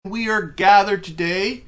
We are gathered today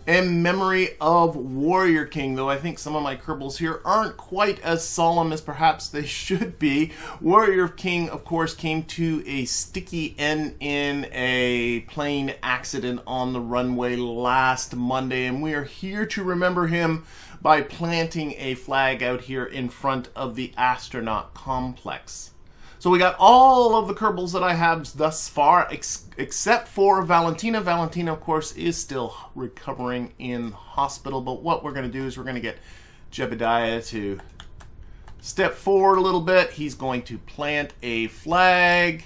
in memory of Warriorking, though I think some of my Kerbals here aren't quite as solemn as perhaps they should be. Warriorking, of course, came to a sticky end in a plane accident on the runway last Monday, and we are here to remember him by planting a flag out here in front of the astronaut complex. So we got all of the Kerbals that I have thus far, except for Valentina. Valentina, of course, is still recovering in hospital. But what we're going to do is we're going to get Jebediah to step forward a little bit. He's going to plant a flag,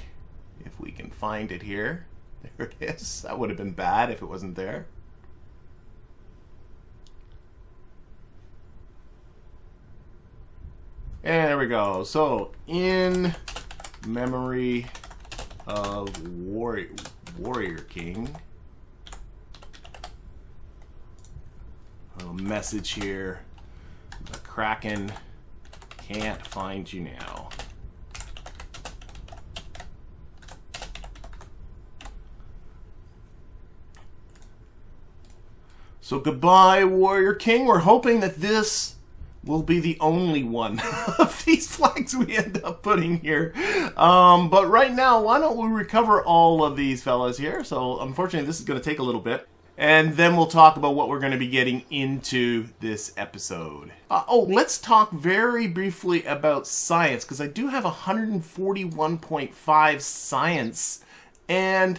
if we can find it here. There it is. That would have been bad if it wasn't there. And there we go. So, in memory of Warriorking, a message here. The Kraken can't find you now. So goodbye, Warriorking. We're hoping that this will be the only one of these flags we end up putting here. But right now, why don't we recover all of these fellas here? So unfortunately, this is going to take a little bit. And then we'll talk about what we're going to be getting into this episode. Let's talk very briefly about science, because I do have 141.5 science. And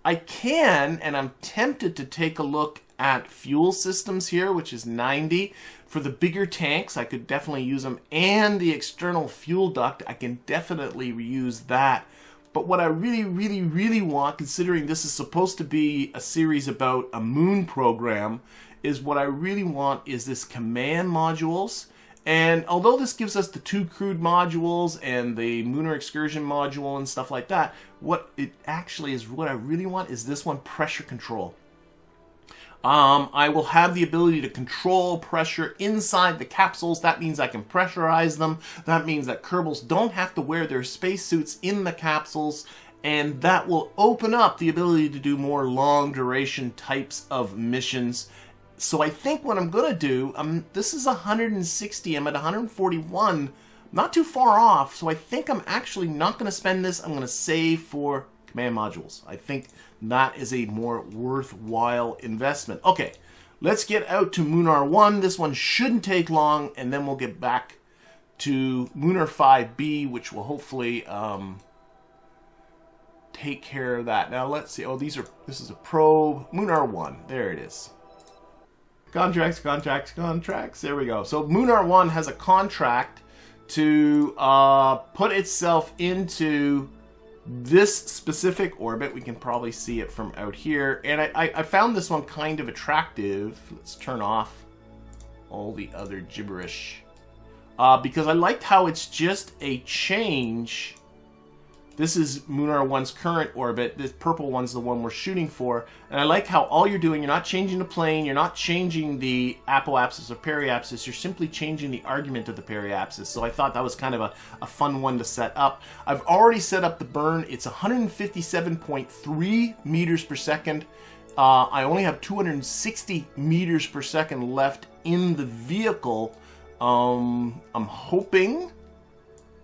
I can, and I'm tempted to take a look at fuel systems here, which is 90. For the bigger tanks, I could definitely use them. And the external fuel duct, I can definitely reuse that. But what I really want, considering this is supposed to be a series about a moon program, is what I really want is this command modules. And although this gives us the 2 crude modules and the lunar excursion module and stuff like that, what it actually is, what I really want is this one, pressure control. I will have the ability to control pressure inside the capsules. That means I can pressurize them. That means that Kerbals don't have to wear their spacesuits in the capsules, and that will open up the ability to do more long duration types of missions. So I think what I'm going to do, this is 160, I'm at 141, not too far off, so I think I'm actually not going to spend this. I'm going to save for command modules. I think that is a more worthwhile investment. Okay, let's get out to Munar 1. This one shouldn't take long, and then we'll get back to Munar 5B, which will hopefully take care of that. Now let's see. Oh, this is a probe. Munar 1. There it is. Contracts. There we go. So Munar 1 has a contract to put itself into this specific orbit. We can probably see it from out here, and I found this one kind of attractive. Let's turn off all the other gibberish, because I liked how it's just a change. This is Munar 1's current orbit. This purple one's the one we're shooting for. And I like how all you're doing, you're not changing the plane, you're not changing the apoapsis or periapsis, you're simply changing the argument of the periapsis. So I thought that was kind of a fun one to set up. I've already set up the burn. It's 157.3 meters per second. I only have 260 meters per second left in the vehicle. I'm hoping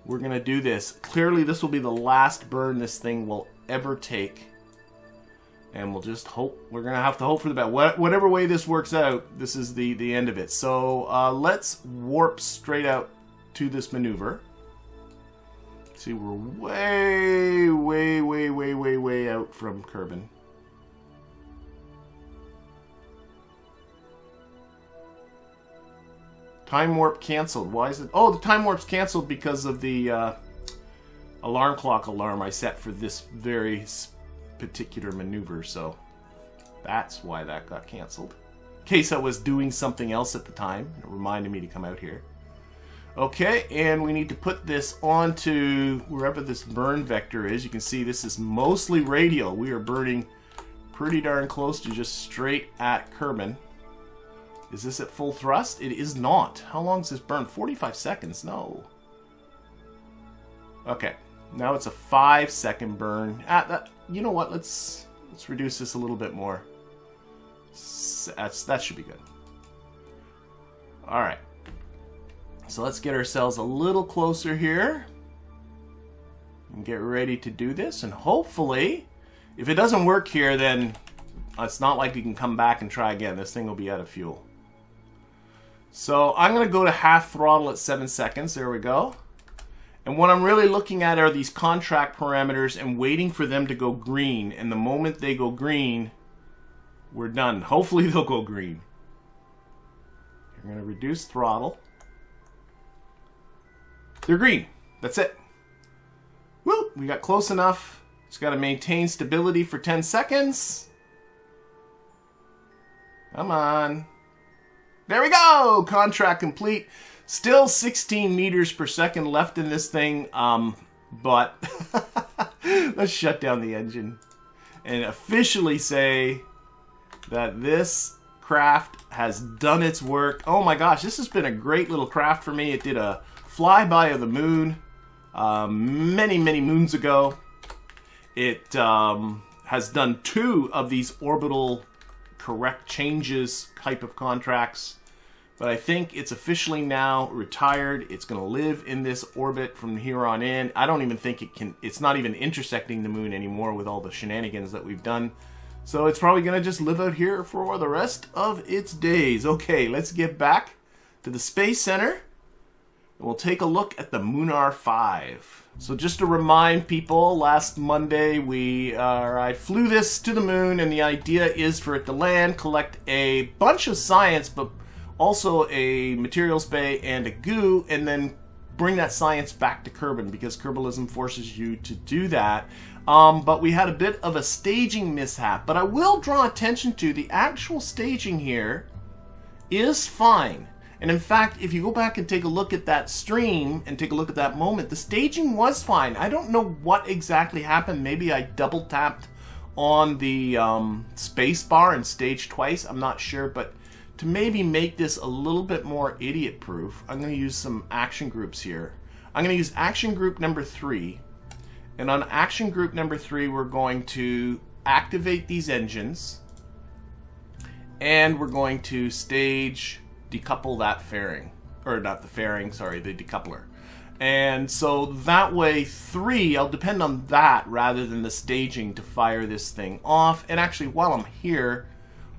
we're going to do this. Clearly, this will be the last burn this thing will ever take. And we'll just hope. We're going to have to hope for the best. Whatever way this works out, this is the end of it. So let's warp straight out to this maneuver. See, we're way out from Kerbin. Time warp canceled. Why is it? Oh, the time warp's canceled because of the alarm clock alarm I set for this very particular maneuver. So that's why that got canceled. In case I was doing something else at the time, it reminded me to come out here. Okay, and we need to put this onto wherever this burn vector is. You can see this is mostly radial. We are burning pretty darn close to just straight at Kerbin. Is this at full thrust? It is not. How long does this burn? 45 seconds? No. Okay. Now it's a 5-second burn. You know what? Let's Let's reduce this a little bit more. That should be good. All right. So let's get ourselves a little closer here and get ready to do this. And hopefully, if it doesn't work here, then it's not like you can come back and try again. This thing will be out of fuel. So I'm going to go to half throttle at 7 seconds. There we go. And what I'm really looking at are these contract parameters and waiting for them to go green. And the moment they go green, we're done. Hopefully they'll go green. I'm going to reduce throttle. They're green. That's it. Woo! We got close enough. Just got to maintain stability for 10 seconds. Come on. There we go! Contract complete. Still 16 meters per second left in this thing. But let's shut down the engine and officially say that this craft has done its work. Oh my gosh, this has been a great little craft for me. It did a flyby of the moon many moons ago. It has done 2 of these orbital correct changes type of contracts, but I think it's officially now retired. It's going to live in this orbit from here on in. I don't even think it's not even intersecting the moon anymore with all the shenanigans that we've done. So it's probably going to just live out here for the rest of its days. Okay, let's get back to the Space Center and we'll take a look at the Munar 5. So just to remind people, last Monday I flew this to the moon, and the idea is for it to land, collect a bunch of science, but also a materials bay and a goo, and then bring that science back to Kerbin, because Kerbalism forces you to do that. But we had a bit of a staging mishap. But I will draw attention to the actual staging here is fine. And in fact, if you go back and take a look at that stream and take a look at that moment, the staging was fine. I don't know what exactly happened. Maybe I double tapped on the space bar and staged twice. I'm not sure, but to maybe make this a little bit more idiot proof, I'm going to use some action groups here. I'm going to use action group number 3. And on action group number 3, we're going to activate these engines. And we're going to stage decouple that fairing, or not the fairing, sorry, the decoupler. And so that way 3, I'll depend on that rather than the staging to fire this thing off. And actually, while I'm here,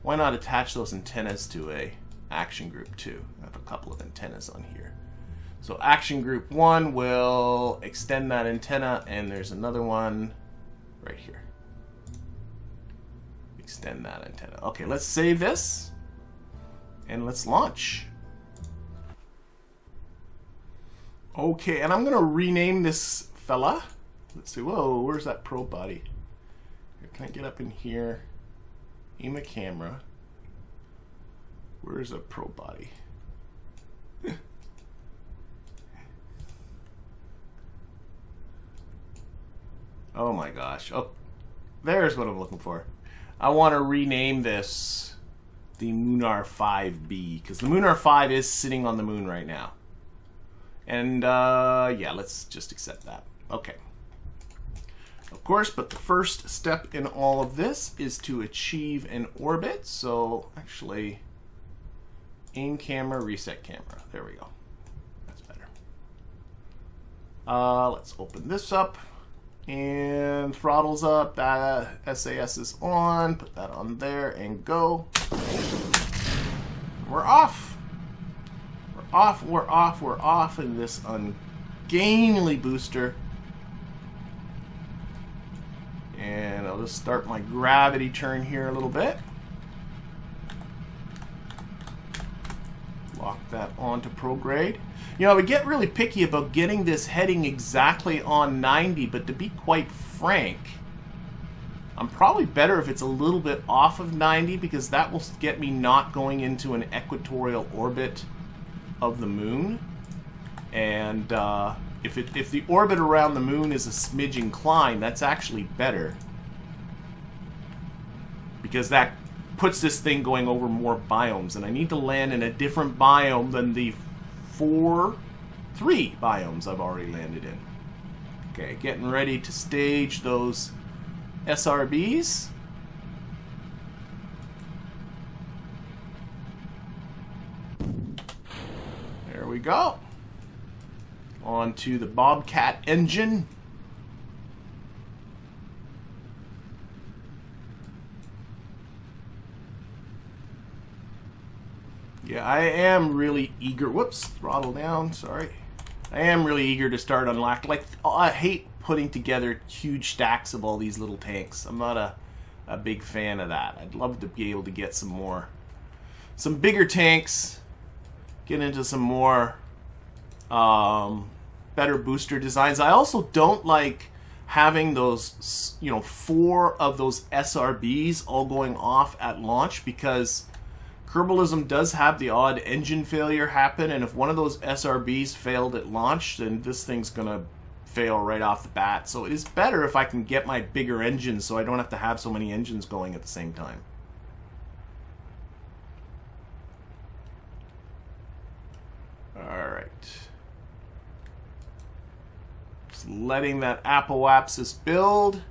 why not attach those antennas to a action group 2? I have a couple of antennas on here. So action group 1 will extend that antenna, and there's another one right here. Extend that antenna. Okay, let's save this. And let's launch. Okay, and I'm going to rename this fella. Let's see. Whoa, where's that probe body? Can I get up in here? Aim a camera. Where's a probe body? Oh my gosh. Oh, there's what I'm looking for. I want to rename this the Munar 5B, because the Munar 5 is sitting on the moon right now. And yeah, let's just accept that. Okay. Of course, but the first step in all of this is to achieve an orbit. So actually, aim camera, reset camera. There we go. That's better. Let's open this up. And throttle's up, SAS is on, put that on there and go. We're off. We're off, we're off, we're off in this ungainly booster. And I'll just start my gravity turn here a little bit. Lock that onto prograde. You know, we get really picky about getting this heading exactly on 90, but to be quite frank, I'm probably better if it's a little bit off of 90, because that will get me not going into an equatorial orbit of the moon. And if the orbit around the moon is a smidge inclined, that's actually better, because that puts this thing going over more biomes, and I need to land in a different biome than the 3 biomes I've already landed in. Okay, getting ready to stage those SRBs. go. On to the Bobcat engine. Yeah, I am really eager. Whoops, throttle down, sorry. I am really eager to start unlock. Like, I hate putting together huge stacks of all these little tanks. I'm not a big fan of that. I'd love to be able to get some bigger tanks, get into some more better booster designs. I also don't like having those, 4 of those SRBs all going off at launch, because Kerbalism does have the odd engine failure happen, and if one of those SRBs failed at launch, then this thing's gonna fail right off the bat. So it is better if I can get my bigger engines so I don't have to have so many engines going at the same time. Alright. Just letting that apoapsis build.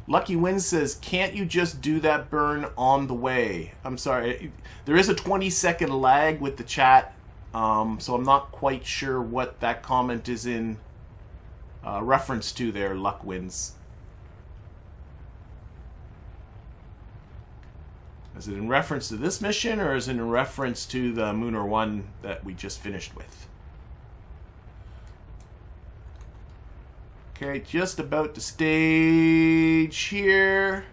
Lucky Win says, can't you just do that burn on the way? I'm sorry. There is a 20-second lag with the chat, so I'm not quite sure what that comment is in reference to there, Luck Wins. Is it in reference to this mission, or is it in reference to the Munar 1 that we just finished with? Okay, just about to stage here.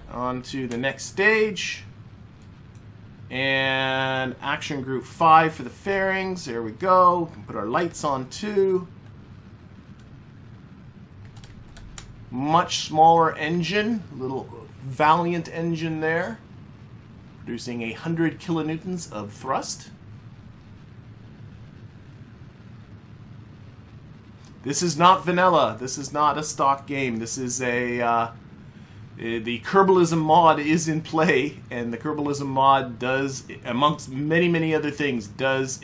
On to the next stage. And action group 5 for the fairings. There we go. We can put our lights on too. Much smaller engine. Little Valiant engine there. Producing 100 kilonewtons of thrust. This is not vanilla. This is not a stock game. This is the Kerbalism mod is in play, and the Kerbalism mod does, amongst many, many other things, does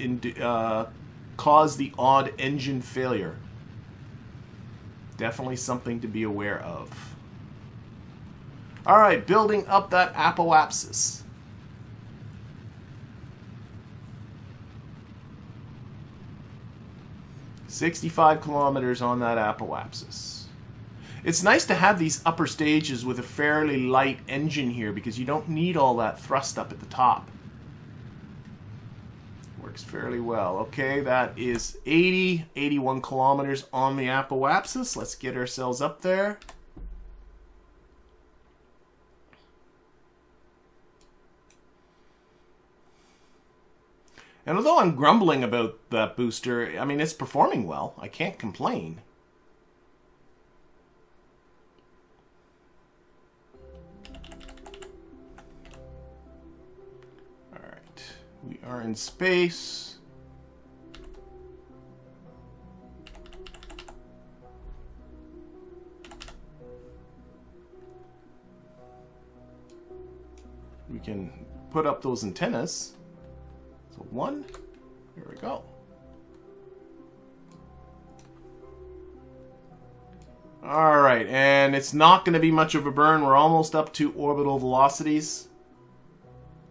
cause the odd engine failure. Definitely something to be aware of. All right, building up that apoapsis. "65 kilometers on that apoapsis." It's nice to have these upper stages with a fairly light engine here, because you don't need all that thrust up at the top. Works fairly well. Okay, that is 81 kilometers on the apoapsis. Let's get ourselves up there. And although I'm grumbling about that booster, I mean, it's performing well. I can't complain. All right, we are in space. We can put up those antennas. So 1, here we go. All right, and it's not going to be much of a burn. We're almost up to orbital velocities.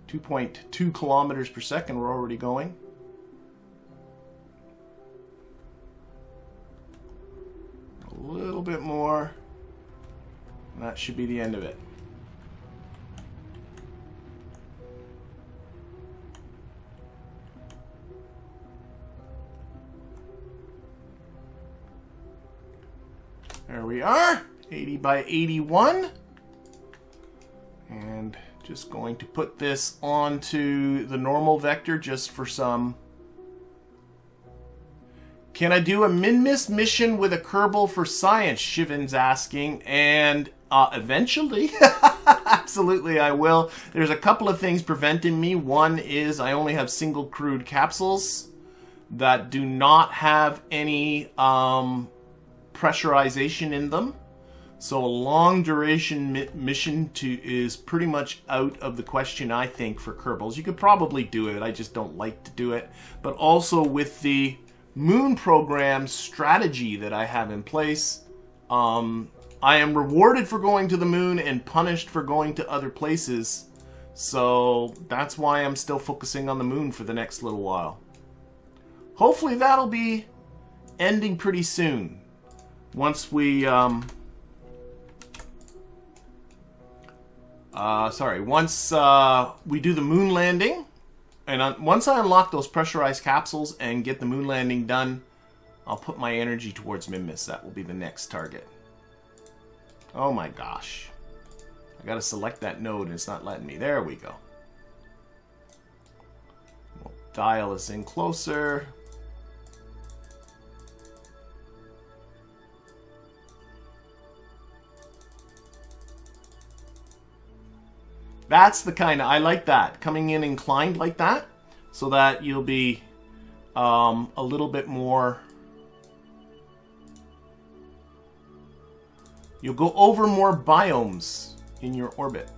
2.2 kilometers per second we're already going. A little bit more. And that should be the end of it. There we are, 80 by 81. And just going to put this onto the normal vector just for some. Can I do a min-miss mission with a Kerbal for science? Shivan's asking. And eventually, absolutely I will. There's a couple of things preventing me. One is I only have single crewed capsules that do not have any pressurization in them, so a long duration mission is pretty much out of the question, I think, for Kerbals. You could probably do it, I just don't like to do it. But also with the Moon program strategy that I have in place, I am rewarded for going to the Moon and punished for going to other places. So that's why I'm still focusing on the moon for the next little while. Hopefully that'll be ending pretty soon. Once we, once we do the moon landing, and once I unlock those pressurized capsules and get the moon landing done, I'll put my energy towards Minmus. That will be the next target. Oh my gosh. I gotta select that node and it's not letting me. There we go. We'll dial this in closer. That's the kind of, I like that. Coming in inclined like that, so that you'll be a little bit more, you'll go over more biomes in your orbit.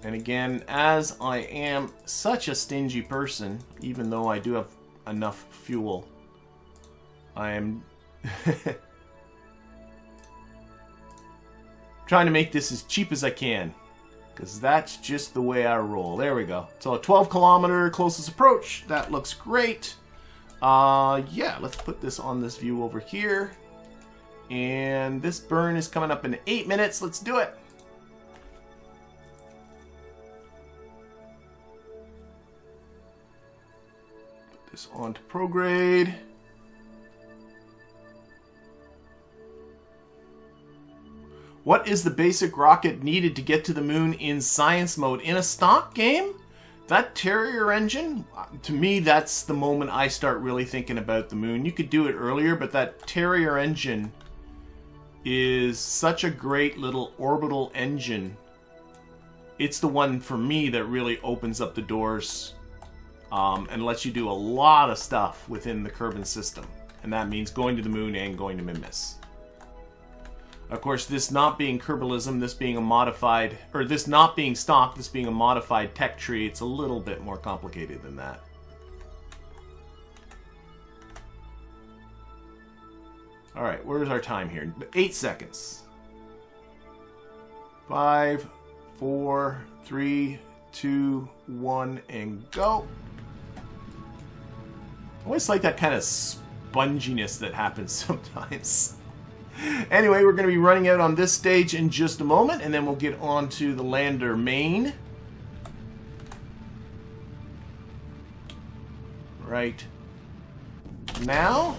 And again, as I am such a stingy person, even though I do have enough fuel, I am trying to make this as cheap as I can. Because that's just the way I roll. There we go. So a 12-kilometer closest approach. That looks great. Yeah, let's put this on this view over here. And this burn is coming up in 8 minutes. Let's do it. Put this on to prograde. What is the basic rocket needed to get to the moon in science mode? In a stock game? That Terrier engine? To me, that's the moment I start really thinking about the moon. You could do it earlier, but that Terrier engine is such a great little orbital engine. It's the one, for me, that really opens up the doors and lets you do a lot of stuff within the Kerbin system. And that means going to the moon and going to Minmus. Of course, this not being Kerbalism, this being a modified, or this not being stock, this being a modified tech tree, it's a little bit more complicated than that. Alright, where's our time here? 8 seconds. 5, 4, 3, 2, 1, and go. I always like that kind of sponginess that happens sometimes. Anyway, we're going to be running out on this stage in just a moment, and then we'll get on to the lander main. Right now.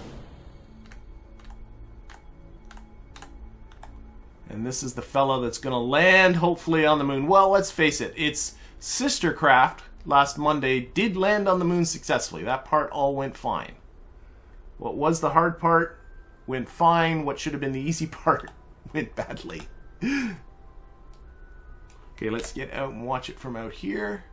And this is the fellow that's going to land, hopefully, on the moon. Well, let's face it, its sister craft last Monday did land on the moon successfully. That part all went fine. What was the hard part? Went fine. What should have been the easy part went badly. Okay, let's get out and watch it from out here.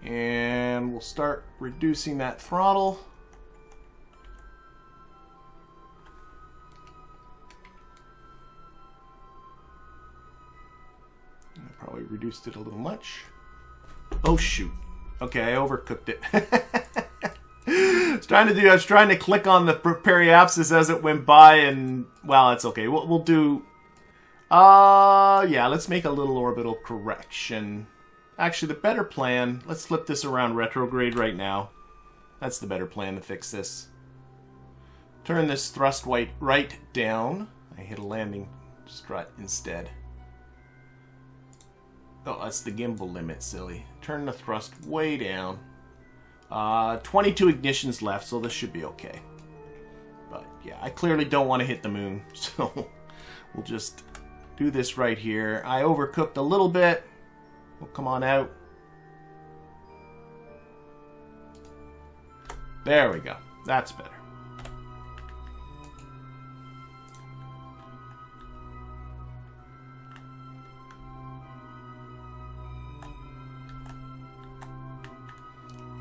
And we'll start reducing that throttle. Probably reduced it a little much. Oh shoot. Okay, I overcooked it. I was trying to click on the periapsis as it went by, and well, that's okay. We'll do yeah, let's make a little orbital correction. Actually, the better plan, let's flip this around retrograde right now. That's the better plan to fix this. Turn this thrust right down. I hit a landing strut instead. Oh, that's the gimbal limit, silly. Turn the thrust way down. 22 ignitions left, so this should be okay. But yeah, I clearly don't want to hit the moon, so we'll just do this right here. I overcooked a little bit. We'll come on out. There we go. That's better.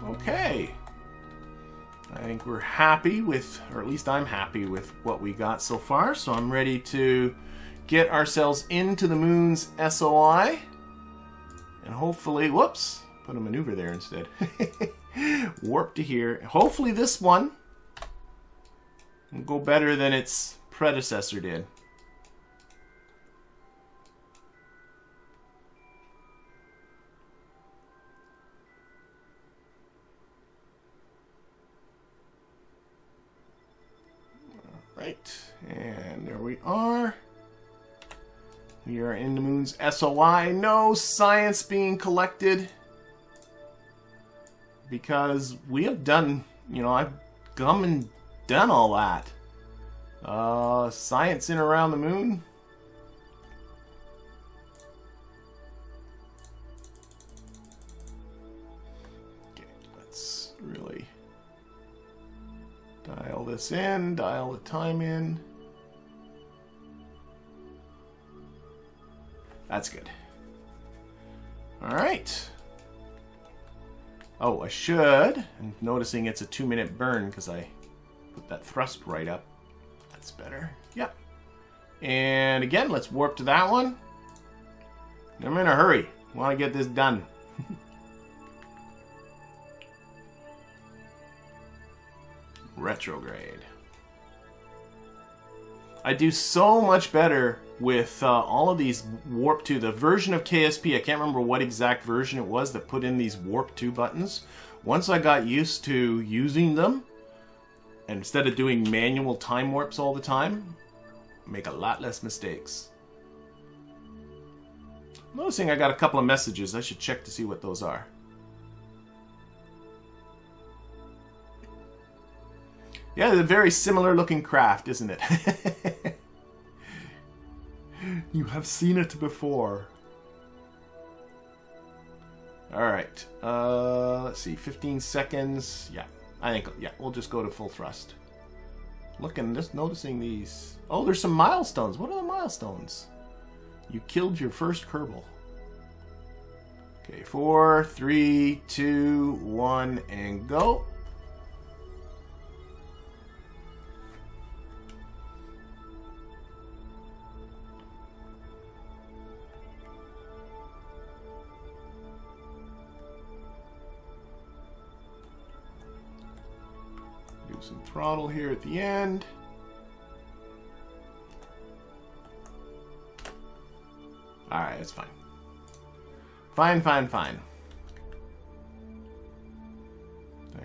Okay. I think we're happy with, or at least I'm happy with what we got so far, so I'm ready to get ourselves into the moon's SOI. And hopefully, whoops, put a maneuver there instead. Warp to here. Hopefully this one will go better than its predecessor did. Right, and there we are. We are in the moon's SOI. No science being collected because we have done, you know, I've come and done all that. Science in around the moon. Okay, let's really dial this in, dial the time in. That's good. All right. Oh, I should. I'm noticing it's a 2-minute burn because I put that thrust right up. That's better. Yep. And again, let's warp to that one. I'm in a hurry. I want to get this done. Retrograde. I do so much better with all of these warp to the version of KSP. I can't remember what exact version it was that put in these warp to buttons. Once I got used to using them, and instead of doing manual time warps all the time, make a lot less mistakes. I'm noticing I got a couple of messages. I should check to see what those are. Yeah, they're a very similar looking craft, isn't it? You have seen it before. Alright. Let's see. 15 seconds. Yeah. I think, yeah, we'll just go to full thrust. Looking, just noticing these. Oh, there's some milestones. What are the milestones? You killed your first Kerbal. Okay, 4, 3, 2, 1, and go. Some throttle here at the end. Alright, that's fine. Fine.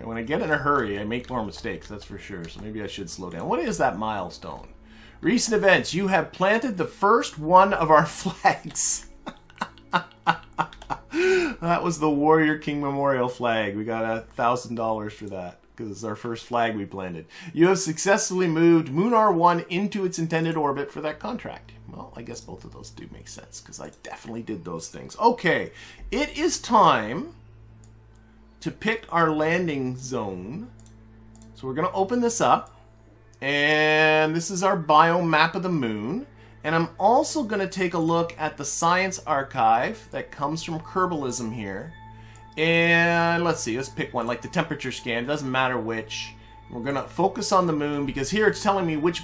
When I get in a hurry, I make more mistakes, that's for sure. So maybe I should slow down. What is that milestone? Recent events. You have planted the first one of our flags. That was the Warriorking Memorial flag. We got $1,000 for that, because it's our first flag we planted. You have successfully moved Munar 1 into its intended orbit for that contract. Well, I guess both of those do make sense, because I definitely did those things. Okay, it is time to pick our landing zone. So we're going to open this up, and this is our biome map of the moon. And I'm also going to take a look at the science archive that comes from Kerbalism here. And let's see, let's pick one, like the temperature scan, it doesn't matter which. We're going to focus on the moon because here it's telling me which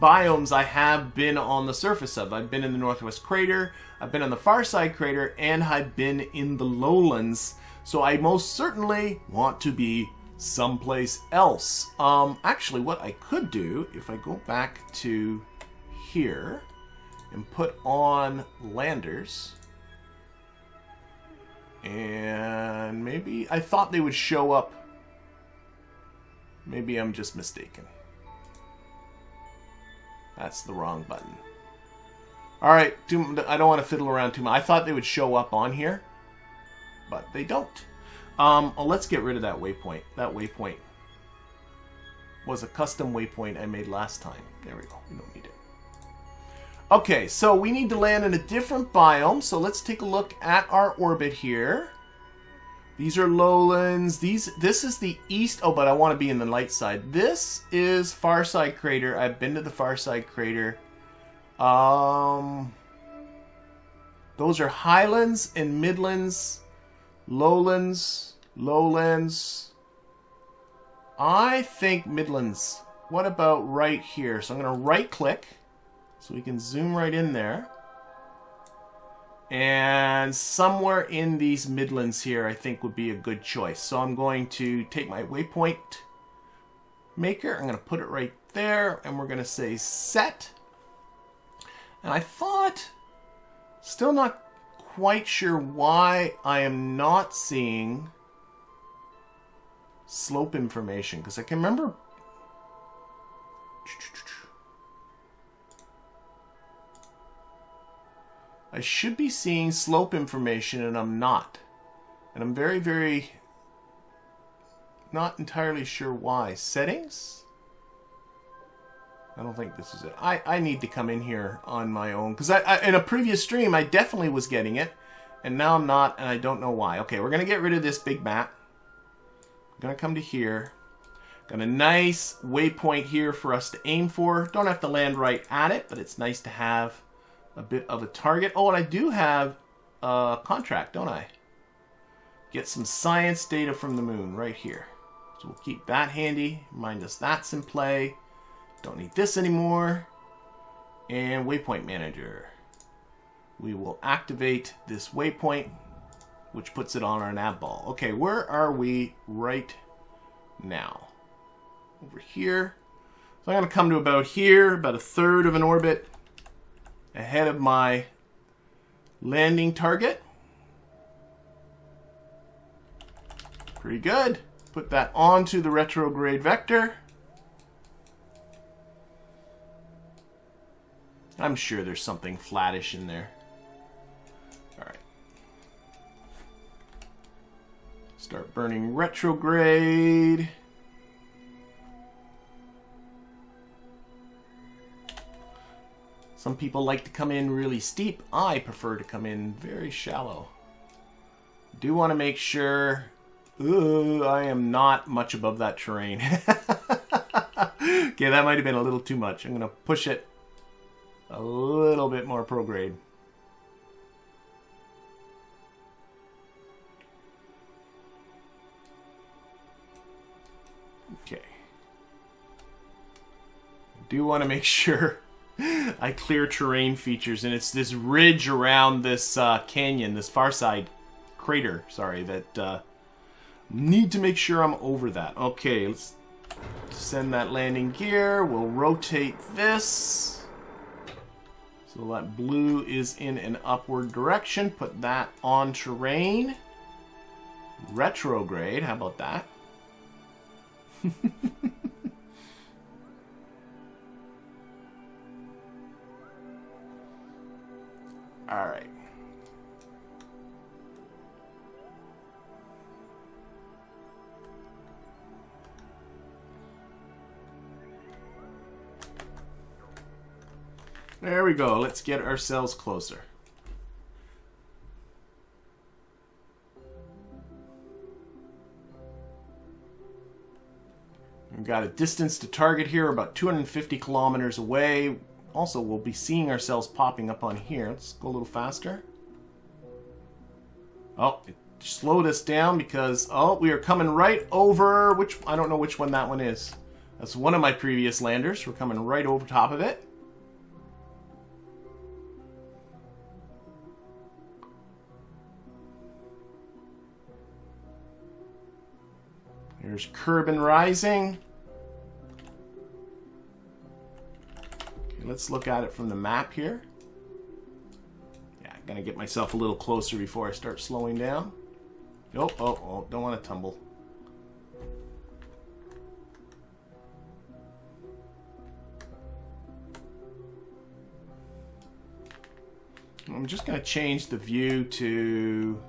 biomes I have been on the surface of. I've been in the Northwest Crater, I've been on the Far Side Crater, and I've been in the lowlands. So I most certainly want to be someplace else. Actually, what I could do, if I go back to here and put on landers, and maybe I thought they would show up. Maybe I'm just mistaken. That's the wrong button. Alright, I don't want to fiddle around too much. I thought they would show up on here, but they don't. Let's get rid of that waypoint. That waypoint was a custom waypoint I made last time. There we go. We don't need it. Okay, so we need to land in a different biome. So let's take a look at our orbit here. These are lowlands. This is the east. Oh, but I want to be in the light side. This is Far Side Crater. I've been to the Far Side Crater. Those are highlands and midlands. Lowlands. I think midlands. What about right here? So I'm going to right click so we can zoom right in there. And somewhere in these Midlands here, I think would be a good choice. So I'm going to take my waypoint maker. I'm going to put it right there. And we're going to say set. And I thought, still not quite sure why I am not seeing slope information. Because I can remember... I should be seeing slope information and I'm not. And I'm very, very not entirely sure why. Settings? I don't think this is it. I need to come in here on my own. Because in a previous stream, I definitely was getting it. And now I'm not, and I don't know why. Okay, we're going to get rid of this big map. I'm going to come to here. Got a nice waypoint here for us to aim for. Don't have to land right at it, but it's nice to have a bit of a target. Oh, and I do have a contract, don't I? Get some science data from the moon right here. So we'll keep that handy. Remind us that's in play. Don't need this anymore. And Waypoint Manager. We will activate this waypoint, which puts it on our Navball. Okay, where are we right now? Over here. So I'm going to come to about here, about a third of an orbit ahead of my landing target. Pretty good. Put that onto the retrograde vector. I'm sure there's something flattish in there. All right. Start burning retrograde. Some people like to come in really steep. I prefer to come in very shallow. Do want to make sure I am not much above that terrain. Okay, that might have been a little too much. I'm going to push it a little bit more prograde. Okay. Do want to make sure I clear terrain features, and it's this ridge around this canyon, this far side crater, sorry, that need to make sure I'm over that. Okay, let's send that landing gear. We'll rotate this so that blue is in an upward direction. Put that on terrain. Retrograde, how about that? All right. There we go. Let's get ourselves closer. We've got a distance to target here, about 250 kilometers away. Also, we'll be seeing ourselves popping up on here. Let's go a little faster. Oh, it slowed us down because, we are coming right over, I don't know which one that one is. That's one of my previous landers. We're coming right over top of it. There's Kerbal Rising. Let's look at it from the map here. Yeah, I'm gonna get myself a little closer before I start slowing down. Oh, don't want to tumble. I'm just gonna change the view to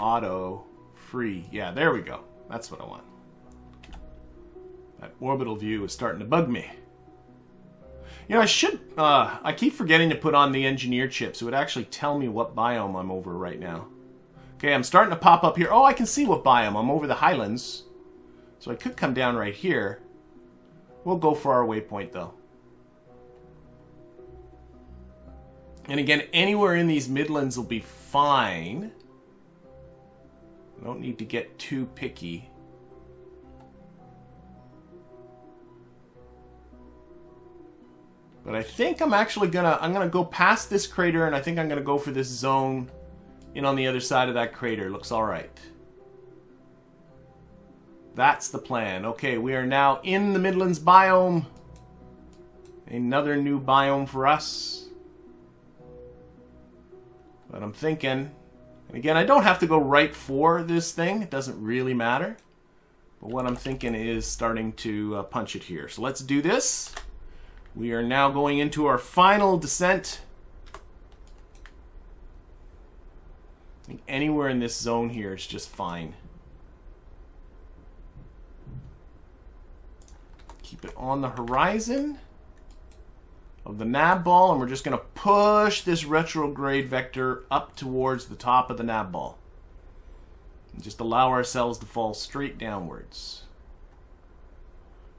auto free. Yeah, there we go. That's what I want. That orbital view is starting to bug me. You know, I keep forgetting to put on the engineer chip so it would actually tell me what biome I'm over right now. Okay, I'm starting to pop up here. Oh, I can see what biome. I'm over the highlands. So I could come down right here. We'll go for our waypoint though. And again, anywhere in these Midlands will be fine. I don't need to get too picky. But I think I'm actually gonna go past this crater, and I think I'm gonna go for this zone in on the other side of that crater. Looks all right. That's the plan. Okay, we are now in the Midlands biome. Another new biome for us. But I'm thinking, and again, I don't have to go right for this thing. It doesn't really matter. But what I'm thinking is starting to punch it here. So let's do this. We are now going into our final descent. I think anywhere in this zone here is just fine. Keep it on the horizon of the Navball, and we're just going to push this retrograde vector up towards the top of the Navball. And just allow ourselves to fall straight downwards.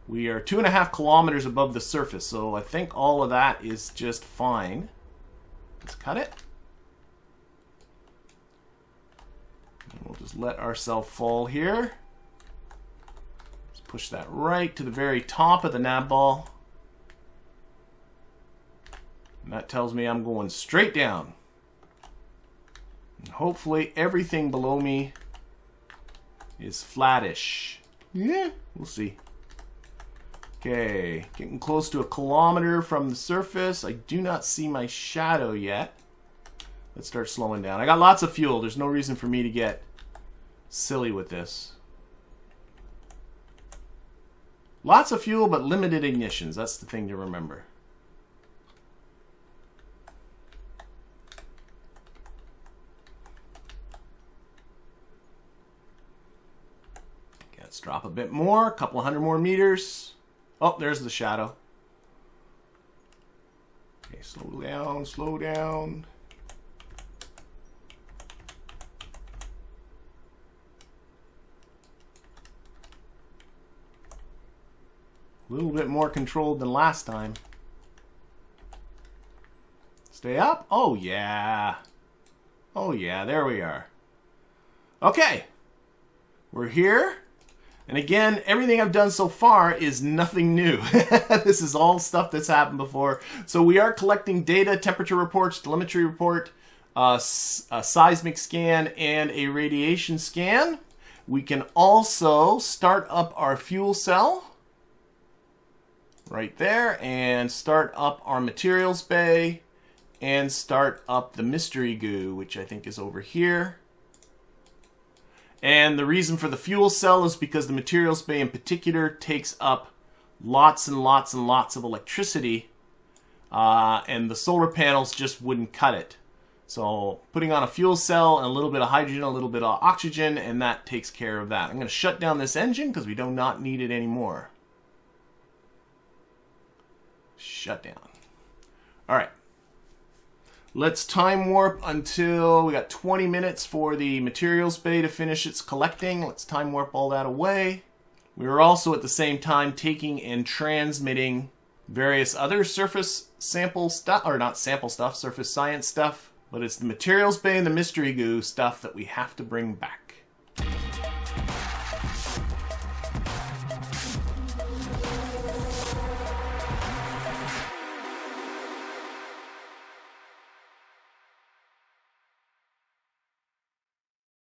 We are 2.5 kilometers above the surface, so I think all of that is just fine. Let's cut it. And we'll just let ourselves fall here. Let's push that right to the very top of the Navball. And that tells me I'm going straight down. And hopefully everything below me is flattish. Yeah, we'll see. Okay, getting close to 1 kilometer from the surface. I do not see my shadow yet. Let's start slowing down. I got lots of fuel. There's no reason for me to get silly with this. Lots of fuel, but limited ignitions. That's the thing to remember. Okay, let's drop a bit more. A couple hundred more meters. Oh, there's the shadow. Okay, slow down, slow down. A little bit more controlled than last time. Stay up. Oh, yeah. Oh, yeah, there we are. Okay. We're here. And again, everything I've done so far is nothing new. This is all stuff that's happened before. So we are collecting data, temperature reports, telemetry report, a seismic scan, and a radiation scan. We can also start up our fuel cell right there, and start up our materials bay, and start up the mystery goo, which I think is over here. And the reason for the fuel cell is because the materials bay in particular takes up lots and lots and lots of electricity, and the solar panels just wouldn't cut it. So putting on a fuel cell and a little bit of hydrogen, a little bit of oxygen, and that takes care of that. I'm going to shut down this engine because we do not need it anymore. Shut down. All right. Let's time warp until we got 20 minutes for the materials bay to finish its collecting. Let's time warp all that away. We are also at the same time taking and transmitting various other surface sample stuff, or not sample stuff, surface science stuff, but it's the materials bay and the mystery goo stuff that we have to bring back.